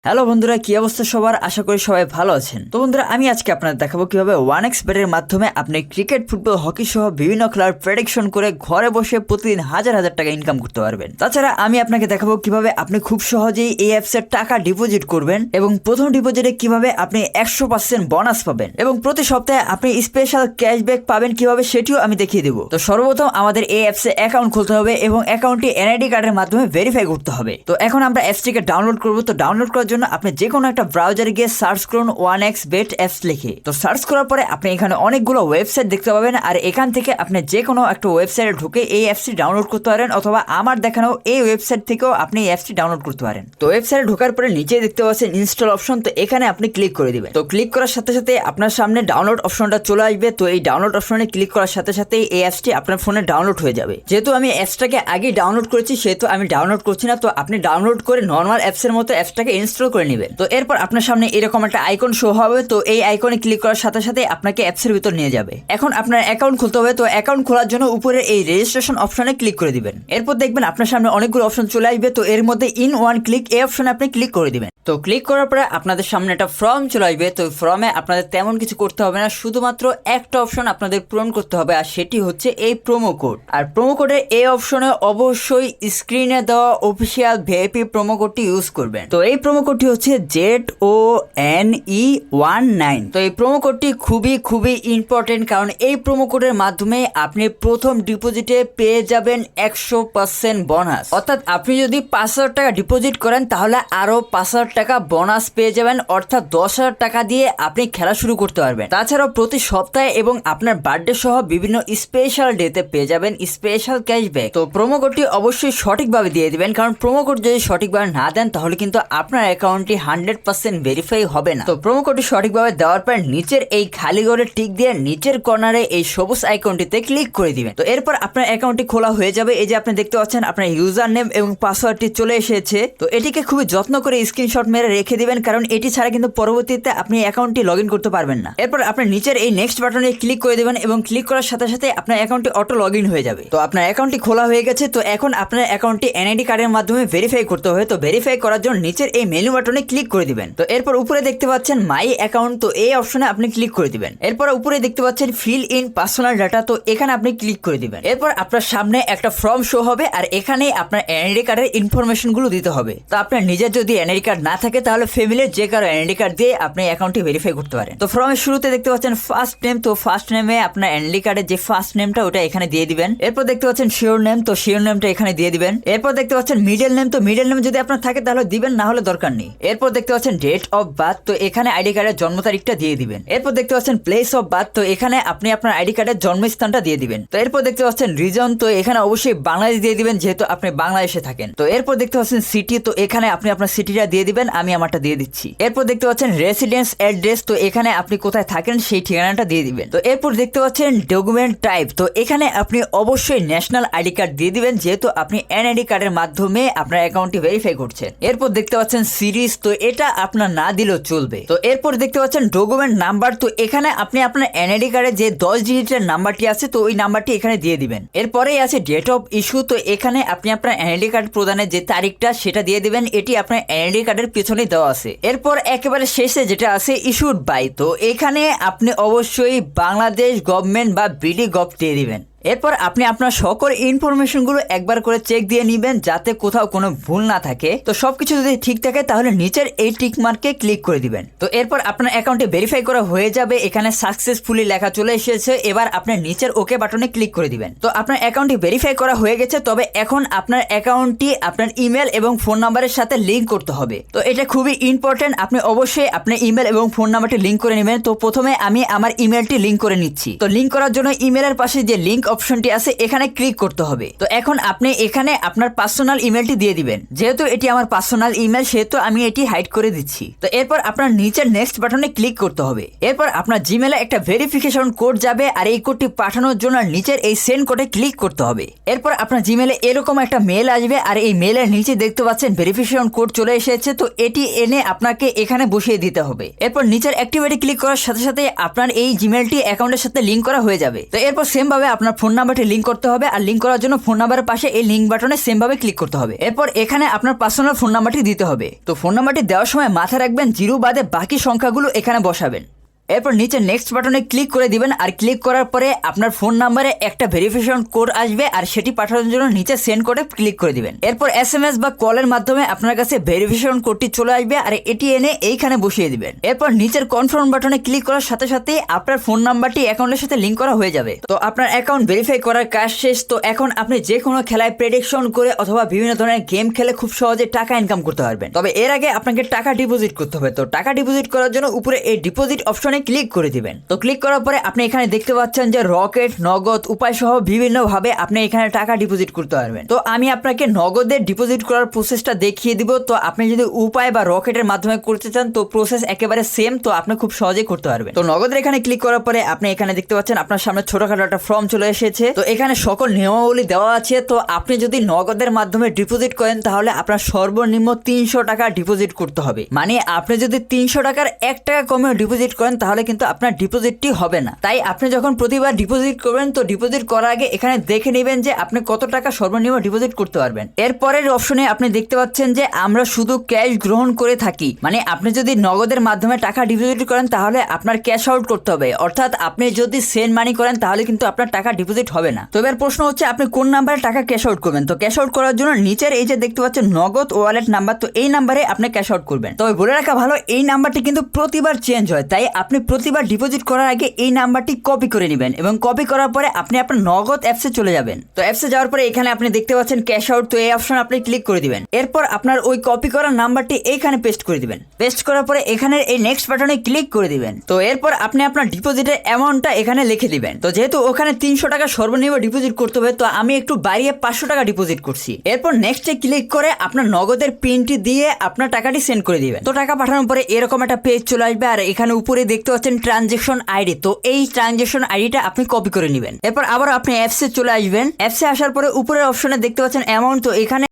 Hello বন্ধুরা, কি অবস্থা সবার? আশা করি সবাই ভালো আছেন। তো বন্ধুরা, আমি আজকে আপনাদের দেখাবো কিভাবে 1x বেটের মাধ্যমে আপনি ক্রিকেট, ফুটবল, হকি সহ বিভিন্ন খেলার প্রেডিকশন করে ঘরে বসে প্রতিদিন হাজার হাজার টাকা ইনকাম করতে পারবেন। তাছাড়া আমি আপনাকে দেখাবো কিভাবে আপনি খুব সহজেই এই অ্যাপস এর টাকা ডিপোজিট করবেন এবং প্রথম ডিপোজিটে কিভাবে আপনি 100% বোনাস পাবেন এবং প্রতি সপ্তাহে আপনি স্পেশাল ক্যাশব্যাক পাবেন কিভাবে সেটিও আমি দেখিয়ে দেবো। তো সর্বপ্রথম আমাদের এই অ্যাপসে অ্যাকাউন্ট খুলতে হবে এবং অ্যাকাউন্টটি এনআইডি কার্ডের মাধ্যমে ভেরিফাই করতে হবে। তো এখন আমরা অ্যাপসটিকে ডাউনলোড করবো। তো ডাউনলোড করার জন্য আপনি যে কোনো একটা ব্রাউজারে গিয়ে সার্চ করুন 1x bet অ্যাপস লিখে। তো সার্চ করার পরে আপনি এখানে অনেকগুলো ওয়েবসাইট দেখতে পাবেন আর এখান থেকে আপনি যে কোনো একটা ওয়েবসাইটে ঢুকে এই অ্যাপসটি ডাউনলোড করতে পারেন অথবা আমার দেখানো এই ওয়েবসাইট থেকেও আপনি এই অ্যাপসটি ডাউনলোড করতে পারেন। তো ওয়েবসাইটে ঢোকার পরে নিচে দেখতে পাচ্ছেন ইনস্টল অপশন, তো এখানে আপনি ক্লিক করে দিবেন। তো ক্লিক করার সাথে সাথে আপনার সামনে ডাউনলোড অপশনটা চলে আসবে। তো এই ডাউনলোড অপশনে ক্লিক করার সাথে সাথে এই অ্যাপসটি আপনার ফোনে ডাউনলোড হয়ে যাবে। যেহেতু আমি অ্যাপসটাকে আগে ডাউনলোড করেছি সেহেতু আমি ডাউনলোড করছি না। তো আপনি ডাউনলোড করে নর্মাল অ্যাপসের মতো অ্যাপসটাকে ইনস্টল করে নেবেন। তো এরপর আপনার সামনে এরকম একটা আইকন শো হবে। তো এই আইকনে ক্লিক করার সাথে সাথে আপনাকে অ্যাপসের ভিতর নিয়ে যাবে। এখন আপনার অ্যাকাউন্ট খুলতে হবে। তো অ্যাকাউন্ট খোলার জন্য উপরে এই রেজিস্ট্রেশন অপশনে ক্লিক করে দিবেন। এরপর দেখবেন আপনার সামনে অনেকগুলো অপশন চলে আসবে। তো এর মধ্যে ইন ওয়ান ক্লিক এই অপশনে আপনি ক্লিক করে দিবেন। তো ক্লিক করার পরে আপনাদের সামনে একটা ফর্ম চলে আসবে। তো ফর্মে আপনাদের তেমন কিছু করতে হবে না, শুধুমাত্র একটা অপশন আপনাদের পূরণ করতে হবে আর সেটি হচ্ছে এই প্রোমো কোড। আর প্রোমো কোডের এই অপশনে অবশ্যই স্ক্রিনে দেওয়া অফিসিয়াল ভিআইপি প্রোমো কোডটি ইউজ করবেন। তো এই প্রোমো কোডটি হচ্ছে ZONE19। তো এই প্রোমো কোডটি খুবই ইম্পর্টেন্ট, কারণ এই প্রোমো কোডের মাধ্যমে আপনি প্রথম ডিপোজিটে পেয়ে যাবেন 100% বোনাস। অর্থাৎ আপনি যদি 5,000 টাকা ডিপোজিট করেন তাহলে আরো 5,000 টাকা বোনাস পেয়ে যাবেন, অর্থাৎ 10,000 টাকা দিয়ে আপনি খেলা শুরু করতে পারবেন। তাছাড়াও প্রতি সপ্তাহে এবং আপনার বার্থডে সহ বিভিন্ন স্পেশাল ডেতে পেয়ে যাবেন স্পেশাল ক্যাশব্যাক। তো প্রোমো কোডটি অবশ্যই সঠিকভাবে দিয়ে দিবেন, কারণ প্রোমো কোড যদি সঠিকভাবে না দেন তাহলে কিন্তু আপনার অ্যাকাউন্টটি 100% ভেরিফাই হবে না। তো প্রোমো কোডটি সঠিকভাবে দেওয়ার পর নিচের এই খালি ঘরে টিক দিয়ে নিচের কর্নারে এই সবুজ আইকনটিতে ক্লিক করে দিবেন। তো এরপর আপনার অ্যাকাউন্টটি খোলা হয়ে যাবে। এই যে আপনি দেখতে পাচ্ছেন আপনার ইউজার নেম এবং পাসওয়ার্ডটি চলে এসেছে। তো এটিকে খুবই যত্ন করে স্ক্রিনশট মেরে রেখে দিবেন, কারণ এটি ছাড়া কিন্তু পরবর্তীতে আপনি অ্যাকাউন্টটি লগ ইন করতে পারবেন না। এরপর আপনার নিচের এই নেক্সট বাটনে ক্লিক করে দিবেন এবং ক্লিক করার সাথে সাথে আপনার অ্যাকাউন্টটি অটো লগ ইন হয়ে যাবে। তো আপনার অ্যাকাউন্টটি খোলা হয়ে গেছে। তো এখন আপনার অ্যাকাউন্টটি এনআইডি কার্ডের মাধ্যমে ভেরিফাই করতে হবে। তো ভেরিফাই করার জন্য নিচের এই মেনু বাটনে ক্লিক করে দিবেন। তো এরপর উপরে দেখতে পাচ্ছেন মাই অ্যাকাউন্ট, তো এই অপশনে আপনি ক্লিক করে দিবেন। এরপর উপরে দেখতে পাচ্ছেন ফিল ইন পার্সোনাল ডাটা, তো এখানে আপনি ক্লিক করে দিবেন। এরপর আপনার সামনে একটা ফর্ম শো হবে আর এখানে আপনার এনআইডি কার্ডের ইনফরমেশন গুলো দিতে হবে। তো আপনার নিজের যদি এনআইডি কার্ড না থাকে তাহলে ফ্যামিলির যে কারো এনআইডি কার্ড দিয়ে আপনি অ্যাকাউন্টটি ভেরিফাই করতে পারেন। তো ফর্মের শুরুতে দেখতে পাচ্ছেন ফার্স্ট নেম, তো ফার্স্ট নেমে আপনার এনআইডি কার্ডের যে ফার্স্ট নেমটা ওটা এখানে দিয়ে দিবেন। এরপর দেখতে পাচ্ছেন শিওর নেম, তো শিওর নেমটা এখানে দিয়ে দিবেন। এরপর দেখতে পাচ্ছেন মিডল নেম, তো মিডল নেম যদি আপনার থাকে তাহলে দিবেন, না হলে দরকার নেই। এরপর দেখতে পাচ্ছেন ডেট অফ বার্থ, তো এখানে আইডি কার্ডের জন্ম তারিখটা দিয়ে দিবেন। এরপর দেখতে পাচ্ছেন প্লেস অফ বার্থ, তো এখানে আপনি আপনার আইডি কার্ডের জন্মস্থানটা দিয়ে দিবেন। তো এরপর দেখতে পাচ্ছেন রিজন, তো এখানে অবশ্যই বাংলাদেশ দিয়ে দিবেন যেহেতু আপনি বাংলাদেশে থাকেন। তো এরপর দেখতে পাচ্ছেন সিটি, তো এখানে আপনি আপনার সিটিটা দিয়ে দিবেন, আমি আমারটা দিয়ে দিচ্ছি। এরপর দেখতে পাচ্ছেন রেসিডেন্স অ্যাড্রেস, তো এখানে আপনি কোথায় থাকেন সেই ঠিকানাটা দিয়ে দিবেন। তো এরপর দেখতে পাচ্ছেন ডকুমেন্ট টাইপ, তো এখানে আপনি অবশ্যই ন্যাশনাল আইডি কার্ড দিয়ে দিবেন যেহেতু আপনি এনআইডি কার্ডের মাধ্যমে আপনার অ্যাকাউন্টটি ভেরিফাই করছেন। এরপর দেখতে পাচ্ছেন সিরিজ, তো এটা আপনার না দিলেও চলবে। তো এরপর দেখতে পাচ্ছেন ডকুমেন্ট নাম্বার, তো এখানে আপনি আপনার এনআইডি কার্ডের যে 10 ডিজিটের নাম্বারটি আছে তো ওই নাম্বারটি এখানে দিয়ে দিবেন। এরপরেই আছে ডেট অফ ইস্যু, তো এখানে আপনি আপনার এনআইডি কার্ড প্রদানের যে তারিখটা সেটা দিয়ে দিবেন, এটি আপনার এনআইডি কার্ডের পিছনে দেওয়া আছে। এরপর একেবারে শেষে যেটা আছে ইস্যুড বাই, তো এখানে আপনি অবশ্যই বাংলাদেশ গভর্নমেন্ট বা বিডি গভ দিয়ে দিবেন। এরপর আপনি আপনার সকল ইনফরমেশন গুলো একবার করে চেক দিয়ে নিবেন যাতে কোথাও কোনো ভুল না থাকে। তো সবকিছু যদি ঠিক থাকে তাহলে নিচের এই টিক মার্কে ক্লিক করে দিবেন। তো এরপর আপনার অ্যাকাউন্টে ভেরিফাই করা হয়ে যাবে, এখানে সাকসেসফুলি লেখা চলে এসেছে। এবার আপনার নিচের ওকে বাটনে ক্লিক করে দিবেন। তো আপনার অ্যাকাউন্টটি ভেরিফাই করা হয়ে গেছে, তবে এখন আপনার অ্যাকাউন্টটি আপনার ইমেল এবং ফোন নাম্বারের সাথে লিঙ্ক করতে হবে। তো এটা খুবই ইম্পর্টেন্ট, আপনি অবশ্যই আপনার ইমেল এবং ফোন নাম্বারটি লিঙ্ক করে নেবেন। তো প্রথমে আমি আমার ইমেলটি লিঙ্ক করে নিচ্ছি। তো লিঙ্ক করার জন্য ইমেলের পাশে যে লিঙ্ক অপশনটি আছে এখানে ক্লিক করতে হবে। তো এখন আপনি এখানে আপনার পার্সোনাল ইমেলটি দিয়ে দিবেন। যেহেতু এটি আমার পার্সোনাল ইমেল সেহেতু আমি এটি হাইড করে দিচ্ছি। তো এরপর আপনার নিচের নেক্সট বাটনে ক্লিক করতে হবে। এরপর আপনার জিমেলে একটা ভেরিফিকেশন কোড যাবে আর এই কোডটি পাঠানোর জন্য নিচের এই সেন্ড কোডে ক্লিক করতে হবে। এরপর আপনার জিমেলে এরকম একটা মেল আসবে আর এই মেলের নিচে দেখতে পাচ্ছেন ভেরিফিকেশন কোড চলে এসেছে। তো এটি এনে আপনাকে এখানে বসিয়ে দিতে হবে। এরপর নিচের অ্যাক্টিভিটি ক্লিক করার সাথে সাথে আপনার এই জিমেলটি অ্যাকাউন্টের সাথে লিঙ্ক করা হয়ে যাবে। তো এরপর সেম ভাবে আপনার ফোন নাম্বারটি লিঙ্ক করতে হবে, আর লিঙ্ক করার জন্য ফোন নাম্বারের পাশে এই লিঙ্ক বাটনে সেম ভাবে ক্লিক করতে হবে। এরপর এখানে আপনার পার্সোনাল ফোন নাম্বারটি দিতে হবে। তো ফোন নাম্বারটি দেওয়ার সময় মাথায় রাখবেন 0 বাদে বাকি সংখ্যাগুলো এখানে বসাবেন। এরপর নিচে নেক্সট বাটনে ক্লিক করে দিবেন, আর ক্লিক করার পরে আপনার ফোন নাম্বারে একটা ভেরিফিকেশন কোড আসবে, আর সেটি পাঠানোর জন্য নিচে সেন্ড কোডে ক্লিক করে দিবেন। এরপর SMS বা কলের মাধ্যমে আপনার কাছে ভেরিফিকেশন কোডটি চলে আসবে, আর এটি এনে এইখানে বসিয়ে দিবেন। এরপর নিচের কনফার্ম বাটনে ক্লিক করার সাথে সাথে আপনার ফোন নাম্বারটি অ্যাকাউন্টের সাথে লিংক করা হয়ে যাবে। তো আপনার অ্যাকাউন্ট ভেরিফাই করার কাজ শেষ। তো এখন আপনি যে কোনো খেলায় প্রেডিকশন করে অথবা বিভিন্ন ধরনের গেম খেলে খুব সহজে টাকা ইনকাম করতে পারবেন। তবে এর আগে আপনাকে টাকা ডিপোজিট করতে হবে। তো টাকা ডিপোজিট করার জন্য উপরে এই ডিপোজিট অপশনে ক্লিক করে দিবেন। তো ক্লিক করার পরে আপনি এখানে দেখতে পাচ্ছেন যে রকেট, নগদ, উপায় সহ বিভিন্ন ভাবে আপনি এখানে টাকা ডিপোজিট করতে পারবেন। তো আমি আপনাকে নগদের ডিপোজিট করার প্রসেসটা দেখিয়ে দিব। তো আপনি যদি উপায় বা রকেটের মাধ্যমে করতে চান তো প্রসেস একেবারে সেম, তো আপনি খুব সহজেই করতে পারবেন। তো নগদের এখানে ক্লিক করার পরে আপনি এখানে দেখতে পাচ্ছেন আপনার সামনে ছোটখাটো একটা ফর্ম চলে এসেছে। তো এখানে সকল নিয়মাবলী দেওয়া আছে। তো আপনি যদি নগদের মাধ্যমে ডিপোজিট করেন তাহলে আপনার সর্বনিম্ন 300 টাকা ডিপোজিট করতে হবে। মানে আপনি যদি 300 টাকার 1 টাকা কমে ডিপোজিট করেন তাহলে কিন্তু আপনার ডিপোজিটটি হবে না। তাই আপনি যখন প্রতিবার ডিপোজিট করবেন তো ডিপোজিট করার আগে এখানে দেখে নেবেন যে আপনি কত টাকা সর্বনিম্ন ডিপোজিট করতে পারবেন। এরপরের অপশনে আপনি দেখতে পাচ্ছেন যে আমরা শুধু ক্যাশ গ্রহণ করে থাকি। মানে আপনি যদি নগদের মাধ্যমে টাকা ডিপোজিট করেন তাহলে আপনার ক্যাশ আউট করতে হবে, অর্থাৎ আপনি যদি সেন্ড মানি করেন তাহলে কিন্তু আপনার টাকা ডিপোজিট হবে না। তো এবার প্রশ্ন হচ্ছে আপনি কোন নাম্বারে টাকা ক্যাশ আউট করবেন। তো ক্যাশ আউট করার জন্য নিচের এই যে দেখতে পাচ্ছেন নগদ ওয়ালেট নাম্বার, তো এই নাম্বারে আপনি ক্যাশ আউট করবেন। তবে বলে রাখা ভালো এই নাম্বারটি কিন্তু প্রতিবার চেঞ্জ হয়, তাই আপনি প্রতিবার ডিপোজিট করার আগে এই নাম্বারটি কপি করে নেবেন এবং কপি করার পরে আপনি আপনার নগদ অ্যাপসে চলে যাবেন। তো অ্যাপসে যাওয়ার পরে এখানে আপনি দেখতে পাচ্ছেন ক্যাশ আউট, তো এই অপশন আপনি ক্লিক করে দিবেন। এরপর আপনার ওই কপি করা নাম্বারটি এইখানে পেস্ট করে দিবেন। পেস্ট করার পরে এখানে এই নেক্সট বাটনে ক্লিক করে দিবেন। তো এরপর আপনি আপনার ডিপোজিটের অ্যামাউন্টটা এখানে লিখে দিবেন। তো যেহেতু ওখানে 300 টাকা সর্বনিম্ন ডিপোজিট করতে হবে তো আমি একটু বাড়িয়ে 500 টাকা ডিপোজিট করছি। এরপর নেক্সটে ক্লিক করে আপনার নগদের পিনটি দিয়ে আপনার টাকাটি সেন্ড করে দিবেন। তো টাকা পাঠানোর পরে এরকম একটা পেজ চলে আসবে, আর এখানে উপরে দেখতে পাচ্ছেন ট্রানজেকশন আইডি। তো এই ট্রানজেকশন আইডিটা আপনি কপি করে নেবেন। এরপর আবার আপনি অ্যাপসে চলে আসবেন। অ্যাপসে আসার পরে উপরের অপশনে দেখতে পাচ্ছেন অ্যামাউন্ট, তো এখানে